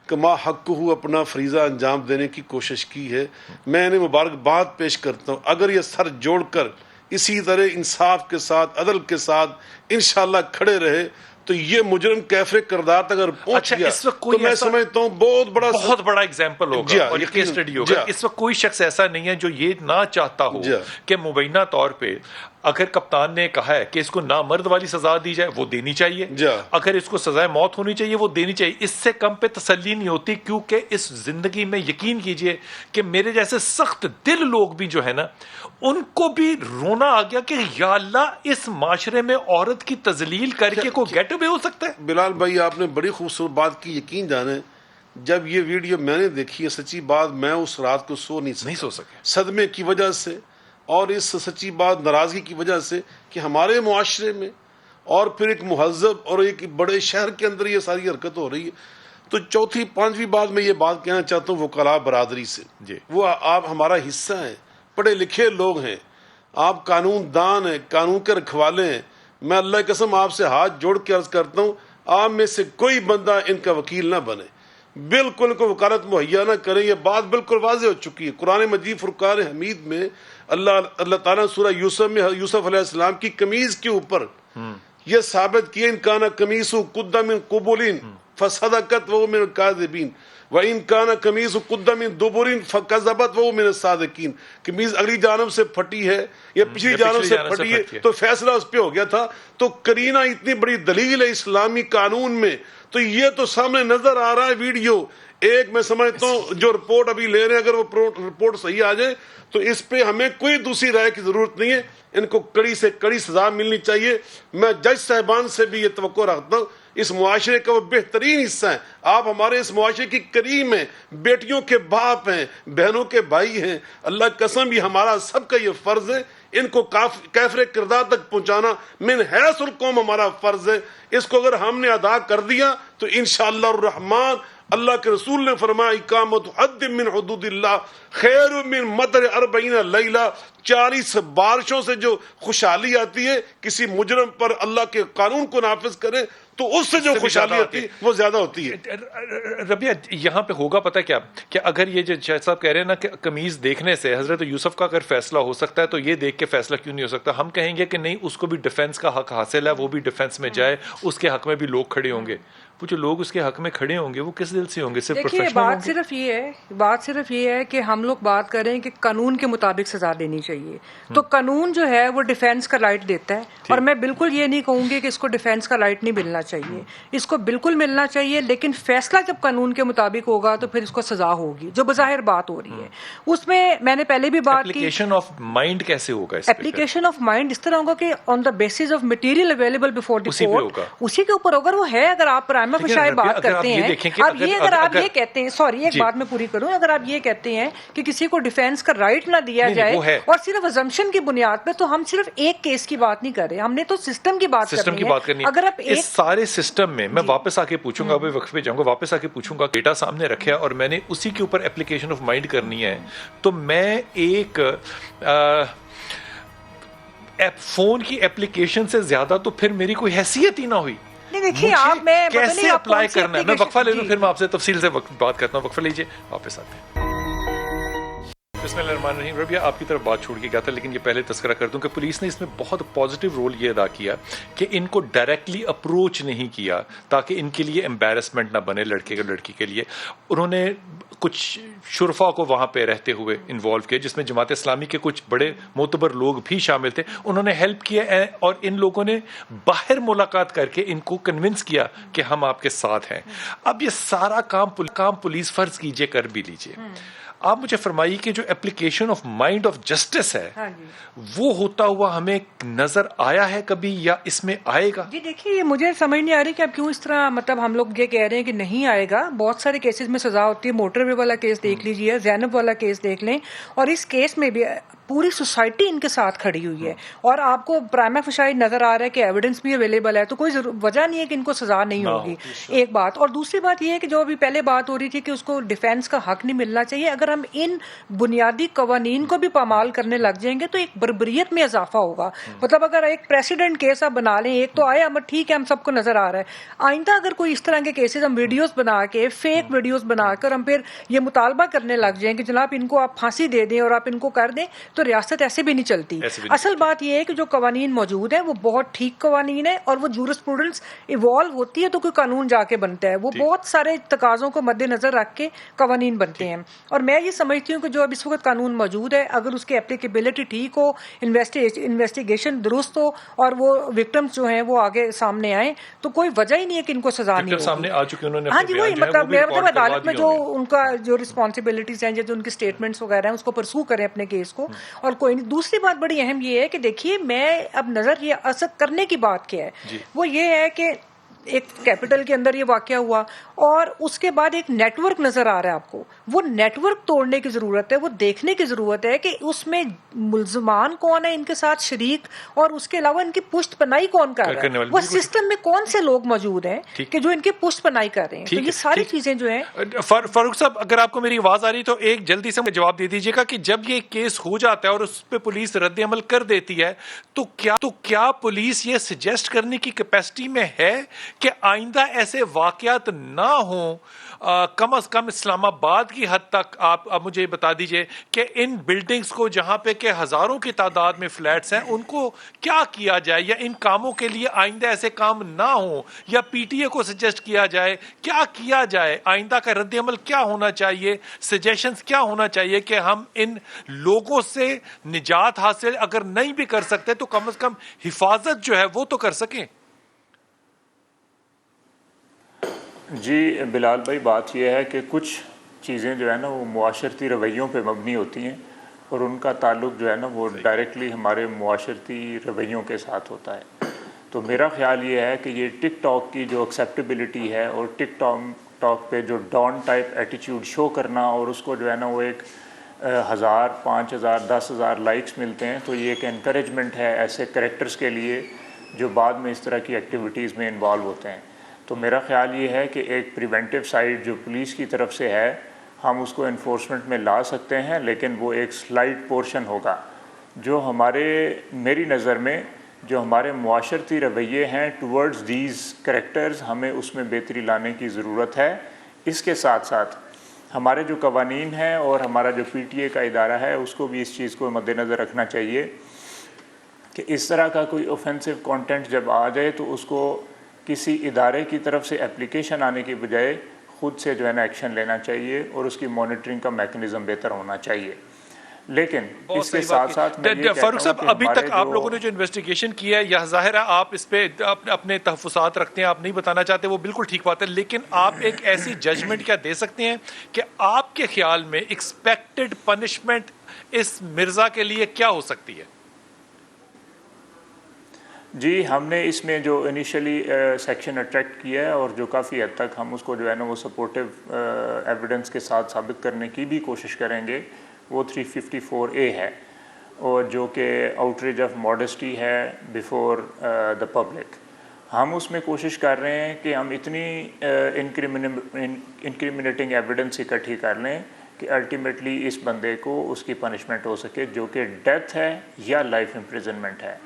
S6: کما حق ہو اپنا فریضہ انجام دینے کی کوشش کی ہے. میں انہیں مبارکباد پیش کرتا ہوں. اگر یہ سر جوڑ کر اسی طرح انصاف کے ساتھ, عدل کے ساتھ انشاءاللہ کھڑے رہے تو یہ مجرم کیفر کردار تک اگر پہنچ گیا تو میں سمجھتا ہوں بہت بڑا
S1: ایگزامپل ہوگا اور کیس اسٹڈی ہوگا. اس وقت کوئی شخص ایسا نہیں ہے جو یہ نہ چاہتا ہو کہ مبینہ طور پہ اگر کپتان نے کہا ہے کہ اس کو نامرد والی سزا دی جائے وہ دینی چاہیے, اگر اس کو سزائے موت ہونی چاہیے وہ دینی چاہیے. اس سے کم پہ تسلی نہیں ہوتی, کیونکہ اس زندگی میں یقین کیجئے کہ میرے جیسے سخت دل لوگ بھی جو ہے نا ان کو بھی رونا آ گیا کہ یا اللہ اس معاشرے میں عورت کی تذلیل کر کے کوئی گیٹ اوے ہو سکتا ہے.
S6: بلال بھائی آپ نے بڑی خوبصورت بات کی. یقین جانے جب یہ ویڈیو میں نے دیکھی ہے, سچی بات میں اس رات کو سو سکے صدمے کی وجہ سے اور اس سچی بات ناراضگی کی وجہ سے کہ ہمارے معاشرے میں اور پھر ایک مہذب اور ایک بڑے شہر کے اندر یہ ساری حرکت ہو رہی ہے. تو چوتھی پانچویں بات میں یہ بات کہنا چاہتا ہوں وکلاء برادری سے, وہ آپ ہمارا حصہ ہیں, پڑھے لکھے لوگ ہیں, آپ قانون دان ہیں, قانون کے رکھوالے ہیں. میں اللہ کی قسم آپ سے ہاتھ جوڑ کے عرض کرتا ہوں آپ میں سے کوئی بندہ ان کا وکیل نہ بنے, بالکل کو وکالت مہیا نہ کریں. یہ بات بالکل واضح ہو چکی ہے. قرآن مجید فرقان حمید میں اللہ تعالیٰ سورہ یوسف میں یوسف علیہ السلام کی قمیض کے اوپر یہ ثابت کیا, ان کان قمیص قد من قبل فصدقت وهو من الكاذبین وان کان قمیص قد من دبر فکذبت وهو من الصادقین. قمیض اگلی جانب سے پھٹی ہے یا پچھلی جانب سے پھٹی ہے تو فیصلہ اس پہ ہو گیا تھا. تو کرینہ اتنی بڑی دلیل ہے اسلامی قانون میں, تو یہ تو سامنے نظر آ رہا ہے ویڈیو. ایک میں سمجھتا ہوں جو رپورٹ ابھی لے رہے ہیں اگر وہ رپورٹ صحیح آ جائے تو اس پہ ہمیں کوئی دوسری رائے کی ضرورت نہیں ہے. ان کو کڑی سے کڑی سزا ملنی چاہیے. میں جج صاحبان سے بھی یہ توقع رکھتا ہوں, اس معاشرے کا وہ بہترین حصہ ہیں. آپ ہمارے اس معاشرے کی کریم ہیں, بیٹیوں کے باپ ہیں, بہنوں کے بھائی ہیں. اللہ قسم یہ ہمارا سب کا یہ فرض ہے ان کو کیفر کردار تک پہنچانا من حیث القوم ہمارا فرض ہے. اس کو اگر ہم نے ادا کر دیا تو انشاءاللہ الرحمن, اللہ کے رسول نے فرمایا اقامت حد من حدود اللہ خیر من مطر 40 لیلہ. 40 بارشوں سے جو خوشحالی آتی ہے کسی مجرم پر اللہ کے قانون کو نافذ کرے تو اس سے جو خوشحالی آتی ہے وہ زیادہ ہوتی ہے.
S1: ربیہ یہاں پہ ہوگا پتہ کیا کہ اگر یہ جو شاہد صاحب کہہ رہے ہیں نا کہ قمیض دیکھنے سے حضرت یوسف کا اگر فیصلہ ہو سکتا ہے تو یہ دیکھ کے فیصلہ کیوں نہیں ہو سکتا. ہم کہیں گے کہ نہیں, اس کو بھی ڈیفنس کا حق حاصل ہے, وہ بھی ڈیفنس میں جائے, اس کے حق میں بھی لوگ کھڑے ہوں گے. وہ جو لوگ اس کے حق میں کھڑے ہوں گے وہ کس دل سے ہوں گے؟ صرف
S3: دیکھیے بات صرف یہ ہے کہ ہم لوگ بات کر رہے ہیں کہ قانون کے مطابق سزا دینی چاہیے. تو قانون جو ہے وہ ڈیفینس کا رائٹ دیتا ہے, اور میں بالکل یہ نہیں کہوں گی کہ اس کو ڈیفینس کا رائٹ نہیں ملنا چاہیے. اس کو بالکل ملنا چاہیے, لیکن فیصلہ جب قانون کے مطابق ہوگا تو پھر اس کو سزا ہوگی جو بظاہر بات ہو رہی ہے. اس میں نے پہلے بھی بات کی
S1: اپلیکیشن آف مائنڈ کیسے ہوگا.
S3: اپلیکیشن آف مائنڈ اس طرح ہوگا کہ on the basis of material available before the court اسی کے اوپر اگر وہ ہے. اگر آپ پرائمہ فشائے بات کرتے ہیں, اب یہ اگر آپ یہ کہتے ہیں, سوری ایک بات میں پوری کروں, اگر آپ یہ کہتے ہیں کہ کسی کو ڈیفینس کا رائٹ نہ دیا جائے اور صرف ازمپشن کی بنیاد پہ, تو ہم صرف ایک کیس کی بات نہیں کر رہے, ہم نے تو سسٹم کی بات کرنی ہے. اگر آپ اس سارے
S1: سسٹم میں میں واپس آ کے پوچھوں گا, ابھی وقفے جاؤں گا, واپس آ کے پوچھوں گا, ڈیٹا سامنے رکھا ہے اور میں نے اسی کے اوپر اپلیکیشن آف مائنڈ کرنی ہے, تو میں ایک فون کی اپلیکیشن سے زیادہ تو پھر میری کوئی حیثیت ہی نہ ہوئی.
S3: دیکھیے آپ میں
S1: کیسے اپلائی کرنا ہے. میں وقفہ لے لوں, پھر میں آپ سے تفصیل سے بات کرتا ہوں. وقفہ لیجیے, واپس آتے ہیں. बिस्मिल्लाहिर्रहमानिर्रहीम। रबिया, आपकी तरफ बात छोड़ के गया था, लेकिन ये पहले तस्करा कर दूं कि पुलिस ने इसमें बहुत पॉजिटिव रोल ये अदा किया कि इनको डायरेक्टली अप्रोच नहीं किया ताकि इनके लिए एम्बेरसमेंट ना बने लड़के के लड़की के लिए। उन्होंने कुछ शुरफा को वहाँ पे रहते हुए इन्वॉल्व किया, जिसमें जमात इस्लामी के कुछ बड़े मोतबर लोग भी शामिल थे। उन्होंने हेल्प किया और इन लोगों ने बाहर मुलाकात करके इनको कन्विंस किया कि हम आपके साथ हैं। अब ये सारा काम पुलिस फर्ज कीजिए कर भी लीजिए। आप मुझे फरमाइए कि जो application of mind of justice है,
S3: हाँ
S1: वो होता हुआ हमें नजर आया है कभी या इसमें आएगा?
S3: जी देखिए, ये मुझे समझ नहीं आ रही कि अब क्यों इस तरह, मतलब हम लोग ये कह रहे हैं कि नहीं आएगा। बहुत सारे केसेस में सजा होती है। मोटरवे वाला केस देख लीजिए, जैनब वाला केस देख लें, और इस केस में भी पूरी सोसाइटी इनके साथ खड़ी हुई है और आपको प्राइमा फेसाई नजर आ रहा है कि एविडेंस भी अवेलेबल है, तो कोई वजह नहीं है कि इनको सजा नहीं होगी। एक बात। और दूसरी बात ये है कि जो अभी पहले बात हो रही थी कि उसको डिफेंस का हक नहीं मिलना चाहिए, अगर हम इन बुनियादी कवानीन को भी पामाल करने लग जाएंगे तो एक बर्बरियत में इजाफा होगा। मतलब अगर एक प्रेसिडेंट केस आप बना लें, एक तो आया हम ठीक है, हम सबको नजर आ रहा है, आइंदा अगर कोई इस तरह के केसेस हम वीडियोस बना के, फेक वीडियोस बनाकर हम फिर ये मुतालबा करने लग जाएं कि जनाब इनको आप फांसी दे दें और आप इनको कर दें, तो रियासत ऐसे भी नहीं चलती। असल बात यह है कि जो कवानीन मौजूद है वो बहुत ठीक कवानीन है और वो जूरिस्प्रूडेंस इवॉल्व होती है तो कोई कानून जाके बनता है। वो बहुत सारे तकाजों को मद्देनजर रख के कवानीन बनते हैं। और मैं ये समझती हूँ कि जो अब इस वक्त कानून मौजूद है, अगर उसकी एप्लीकेबिलिटी ठीक हो, इन्वेस्टिगेशन दुरुस्त हो और वो विक्टिम्स जो हैं वो आगे सामने आए, तो कोई वजह ही नहीं है कि इनको सजा नहीं होगी।
S1: सामने आ चुके उन्होंने।
S3: हाँ जी, वही मतलब मेरा मतलब अदालत में जो उनका जो रिस्पॉन्सिबिलिटीज हैं, जो उनकी स्टेटमेंट्स वगैरह हैं, उसको परसू करें अपने केस को। और कोई नहीं। दूसरी बात बड़ी अहम ये है कि देखिए, मैं अब नजर ये असर करने की बात क्या है, वो ये है कि एक कैपिटल के अंदर ये वाकया हुआ और उसके बाद एक नेटवर्क नजर आ रहा है आपको। वो नेटवर्क तोड़ने की जरूरत है, वो देखने की जरूरत है कि उसमें मुल्जमान कौन है इनके साथ शरीक, और उसके अलावा इनकी पुष्ट पनाई कौन कर रहा है, वो सिस्टम में कौन से लोग मौजूद हैं कि जो इनकी पुष्ट पनाई कर रहे हैं। तो ये सारी चीजें जो है।
S1: फारूक साहब, अगर आपको मेरी आवाज आ रही तो एक जल्दी से जवाब दे दीजिएगा कि जब ये केस हो जाता है और उस पर पुलिस रद्द अमल कर देती है, तो क्या पुलिस ये सजेस्ट करने की कैपेसिटी में है कि आइंदा ऐसे वाकयात ना हो? कम अज कम इस्लामाबाद की हद तक आप अब मुझे बता दीजिए कि इन बिल्डिंग्स को, जहां पे के हजारों की तादाद में फ्लैट्स हैं, उनको क्या किया जाए, या इन कामों के लिए आइंदा ऐसे काम ना हो, या पीटीए को सजेस्ट किया जाए, क्या किया जाए, आइंदा का रद्द अमल क्या होना चाहिए, सजेशंस क्या होना चाहिए कि हम इन लोगों से निजात हासिल अगर नहीं भी कर सकते तो कम से कम हिफाजत जो है वो तो कर सकें?
S4: जी बिलाल भाई, बात यह है कि कुछ चीज़ें जो है ना वो मुआशरती रवैयों पे मबनी होती हैं और उनका ताल्लुक जो है ना वो डायरेक्टली हमारे मुआशरती रवैयों के साथ होता है। तो मेरा ख्याल ये है कि ये टिक टॉक की जो एक्सेप्टेबिलिटी है और टिक टॉक पे जो डॉन टाइप एटीट्यूड शो करना और उसको जो है ना वो एक 1000, 5000, 10,000 लाइक्स मिलते हैं, तो ये एक एनकरेजमेंट है ऐसे कैरेक्टर्स के लिए जो बाद में इस तरह की एक्टिविटीज़ में इन्वॉल्व होते हैं। तो मेरा ख्याल ये है कि एक प्रिवेंटिव साइड जो पुलिस की तरफ से है, हम उसको इन्फोर्समेंट में ला सकते हैं, लेकिन वो एक स्लाइड पोर्शन होगा जो मेरी नज़र में जो हमारे मुआशरती रवैये हैं टुवर्ड्स दीज कैरेक्टर्स, हमें उसमें बेहतरी लाने की ज़रूरत है। इसके साथ साथ हमारे जो कवानीन हैं और हमारा जो पीटीए का इदारा है, उसको भी इस चीज़ को मद्देनज़र रखना चाहिए कि इस तरह का कोई ऑफेंसिव कंटेंट जब आ जाए तो उसको किसी इदारे की तरफ से एप्लीकेशन आने की बजाय खुद से जो है ना एक्शन लेना चाहिए और उसकी मॉनिटरिंग का मैकेनिज्म बेहतर होना चाहिए। लेकिन इसके साथ साथ
S1: फारूक साहब, अभी तक आप लोगों ने जो इन्वेस्टिगेशन किया है, यह जाहिर है आप इस पे अपने तहफ़्फ़ुज़ात रखते हैं, आप नहीं बताना चाहते, वो बिल्कुल ठीक बात है, लेकिन आप एक ऐसी जजमेंट क्या दे सकते हैं कि आपके ख्याल में एक्सपेक्टेड पनिशमेंट इस मिर्ज़ा के लिए क्या हो सकती है?
S4: जी, हमने इसमें जो इनिशियली सेक्शन अट्रैक्ट किया है और जो काफ़ी हद तक हम उसको जो है ना वो सपोर्टिव एविडेंस के साथ साबित करने की भी कोशिश करेंगे, वो 354A है, और जो कि आउटरीच ऑफ मॉडेस्टी है बिफोर द पब्लिक। हम उसमें कोशिश कर रहे हैं कि हम इतनी इंक्रिमिनेटिंग एविडेंस इकट्ठी कर लें कि अल्टीमेटली इस बंदे को उसकी पनिशमेंट हो सके, जो कि डेथ है या लाइफ इम्प्रिजनमेंट है।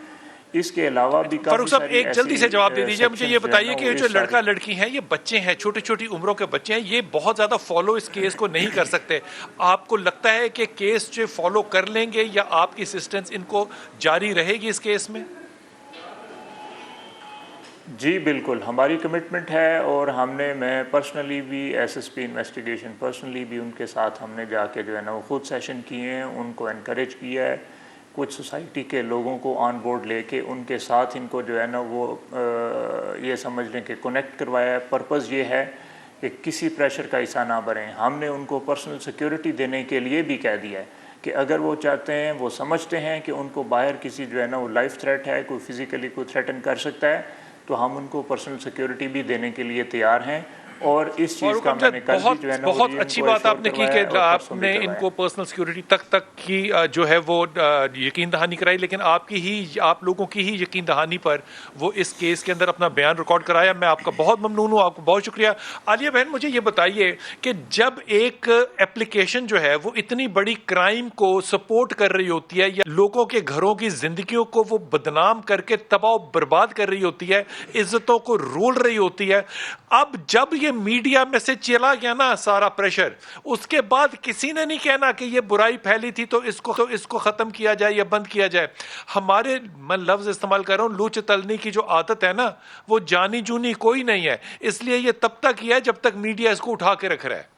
S4: इसके अलावा भी
S1: फारूक साहब एक जल्दी से जवाब दे दीजिए, मुझे ये बताइए कि जो लड़का लड़की हैं ये बच्चे हैं, छोटी छोटी उम्रों के बच्चे हैं, ये बहुत ज़्यादा फॉलो इस केस को नहीं कर सकते। आपको लगता है कि केस जो फॉलो कर लेंगे या आपकी असिस्टेंस इनको जारी रहेगी इस केस में?
S4: जी बिल्कुल, हमारी कमिटमेंट है और मैं पर्सनली भी एसएसपी इन्वेस्टिगेशन पर्सनली भी उनके साथ हमने जाके जो है ना वो खुद सेशन किए हैं, उनको एनकरेज किया है, कुछ सोसाइटी के लोगों को ऑन बोर्ड लेके उनके साथ इनको जो है ना वो ये समझ लें कि कनेक्ट करवाया है। पर्पज़ ये है कि किसी प्रेशर का हिस्सा ना बनें। हमने उनको पर्सनल सिक्योरिटी देने के लिए भी कह दिया है कि अगर वो चाहते हैं, वो समझते हैं कि उनको बाहर किसी जो है ना वो लाइफ थ्रेट है, कोई फिज़िकली कोई थ्रेटन कर सकता है, तो हम उनको पर्सनल सिक्योरिटी भी भी देने के लिए तैयार हैं। और इस चीज़ का मैंने कल भी जो है ना
S1: बहुत अच्छी बात आपने की कि आपने इनको पर्सनल सिक्योरिटी तक की जो है वो यकीन दहानी कराई, लेकिन आप लोगों की ही यकीन दहानी पर वो इस केस के अंदर अपना बयान रिकॉर्ड कराया। मैं आपका बहुत ममनून हूँ, आपको बहुत शुक्रिया। आलिया बहन, मुझे ये बताइए कि जब एक एप्लीकेशन जो है वो इतनी बड़ी क्राइम को सपोर्ट कर रही होती है या लोगों के घरों की जिंदगियों को वो बदनाम करके तबाह बर्बाद कर रही होती है, इज्जतों को रोल रही होती है, अब जब ये मीडिया में से चला गया ना सारा प्रेशर, उसके बाद किसी ने नहीं कहना कि ये बुराई फैली थी तो इसको खत्म किया जाए या बंद किया जाए। हमारे, मैं लफ्ज इस्तेमाल कर रहा हूँ, लूच तलनी की जो आदत है ना, वो जानी जूनी कोई नहीं है, इसलिए ये तब तक ही है जब तक मीडिया इसको उठा के रख रहा है।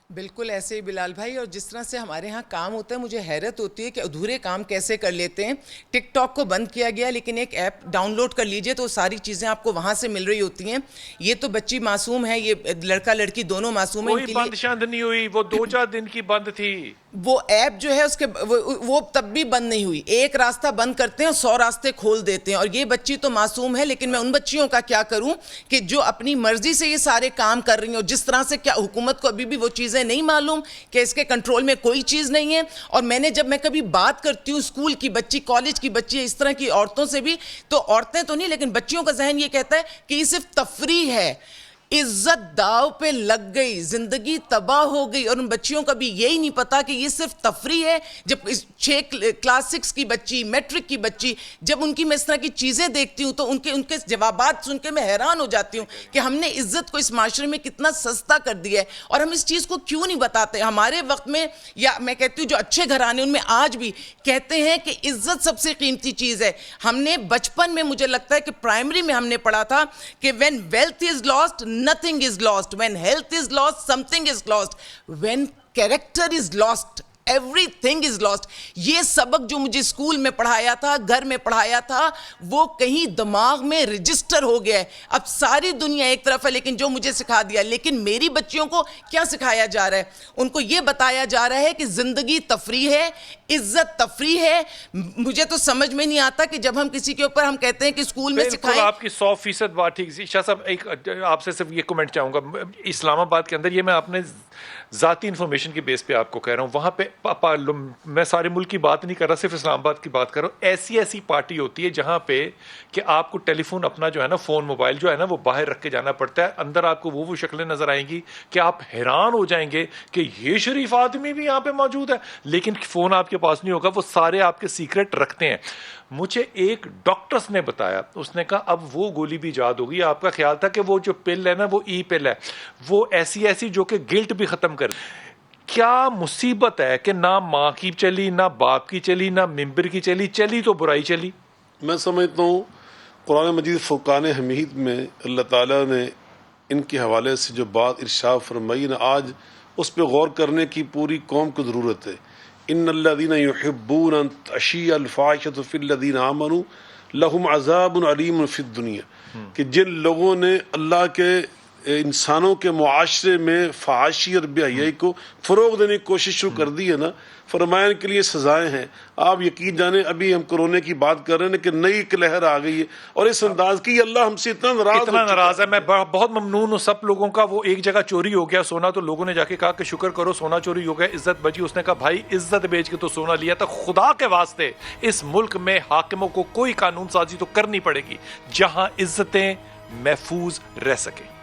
S5: बिल्कुल ऐसे ही बिलाल भाई, और जिस तरह से हमारे यहाँ काम होता है, मुझे हैरत होती है कि अधूरे काम कैसे कर लेते हैं। टिकटॉक को बंद किया गया, लेकिन एक ऐप डाउनलोड कर लीजिए तो सारी चीज़ें आपको वहाँ से मिल रही होती हैं। ये तो बच्ची मासूम है, ये लड़का लड़की दोनों मासूम है।
S1: कोई बंद शांत नहीं हुई, वो 2-4 दिन की बंद थी।
S5: वो ऐप जो है उसके वो तब भी बंद नहीं हुई। एक रास्ता बंद करते हैं और 100 रास्ते खोल देते हैं। और ये बच्ची तो मासूम है, लेकिन मैं उन बच्चियों का क्या करूं कि जो अपनी मर्जी से ये सारे काम कर रही हैं, और जिस तरह से क्या हुकूमत को अभी भी वो चीज़ें नहीं मालूम कि इसके कंट्रोल में कोई चीज़ नहीं है। और जब मैं कभी बात करती हूँ स्कूल की बच्ची, कॉलेज की बच्ची, इस तरह की औरतों से भी, तो औरतें तो नहीं लेकिन बच्चियों का जहन ये कहता है कि ये सिर्फ तफरीह है। इज्जत दाव पे लग गई, जिंदगी तबाह हो गई, और उन बच्चियों का भी यही नहीं पता कि ये सिर्फ तफरीह है। जब क्लास 6 की बच्ची, मैट्रिक की बच्ची, जब उनकी मैं इस तरह की चीज़ें देखती हूँ तो उनके जवाबात सुन के मैं हैरान हो जाती हूँ कि हमने इज्जत को इस माशरे में कितना सस्ता कर दिया है, और हम इस चीज़ को क्यों नहीं बताते। हमारे वक्त में, या मैं कहती हूँ जो अच्छे घराने, उनमें आज भी कहते हैं कि इज्जत सबसे कीमती चीज़ है। हमने बचपन में, मुझे लगता है कि प्राइमरी में हमने पढ़ा था कि when wealth is lost nothing is lost, when health is lost something is lost, when character is lost everything is lost। ये सबक जो मुझे स्कूल में पढ़ाया था, घर में पढ़ाया था, वो कहीं दिमाग में रजिस्टर हो गया है। अब सारी दुनिया एक तरफ है, लेकिन जो मुझे सिखा दिया, लेकिन मेरी बच्चियों को क्या सिखाया जा रहा है? उनको ये बताया जा रहा है कि जिंदगी तफरीह है, इज्जत तफरीह है। मुझे तो समझ में नहीं आता कि जब हम किसी के ऊपर हम कहते हैं कि स्कूल में सिखाएं।
S1: आपकी 100% बात ठीक। शाह साहब, एक आपसे सिर्फ ये कमेंट चाहूंगा, इस्लामाबाद के अंदर, ये मैं अपने ज़ाती इन्फॉर्मेशन की बेस पे आपको कह रहा हूँ, वहाँ पे मैं सारे मुल्क की बात नहीं कर रहा, सिर्फ इस्लामाबाद की बात कर रहा हूँ। ऐसी पार्टी होती है जहाँ पे कि आपको टेलीफोन अपना जो है ना, फ़ोन मोबाइल जो है ना, वो बाहर रख के जाना पड़ता है। अंदर आपको वो शक्लें नज़र आएंगी कि आप हैरान हो जाएंगे कि ये शरीफ आदमी भी यहाँ पे मौजूद है, लेकिन फ़ोन आपके पास नहीं होगा। वो सारे आपके सीक्रेट रखते हैं। मुझे एक डॉक्टर्स ने बताया, उसने कहा अब वो गोली भी याद होगी। आपका ख्याल था कि वो जो पिल है ना, वो ई पिल है, वो ऐसी जो कि गिल्ट भी ख़त्म कर। क्या मुसीबत है कि ना माँ की चली, ना बाप की चली, ना मिंबर की चली तो बुराई चली।
S6: मैं समझता हूँ कुरान मजीद फुरकान हमीद में अल्लाह ताला ने इनके हवाले से जो बात इरशाद फरमाई ना, आज उस पर गौर करने की पूरी कौम को ज़रूरत है। इन्नल्लज़ीना युहिब्बूना अन तशिय्यअल फ़ाहिशतु फ़िल्लज़ीना आमनू लहुम अज़ाबुन अलीमुन फ़िद दुनिया, कि जिन लोगों ने अल्लाह के इंसानों के मुआशरे में फ़हाशी और बेहयाई को फ़रोग़ देने की कोशिश शुरू कर दी है ना, फरमाया के लिए सजाएं हैं। आप यकीन जाने, अभी हम कोरोना की बात कर रहे हैं कि नई एक लहर आ गई है, और इस अंदाज की अल्लाह हमसे इतना नाराज है।
S1: मैं बहुत ममनून हूँ सब लोगों का। वो एक जगह चोरी हो गया सोना, तो लोगों ने जाके कहा कि शुक्र करो सोना चोरी हो गया, इज्जत बची। उसने कहा भाई इज्जत बेच के तो सोना लिया था, खुदा के वास्ते इस मुल्क में हाकिमों को कोई कानून साजी तो करनी पड़ेगी जहां इज्जतें महफूज रह सके।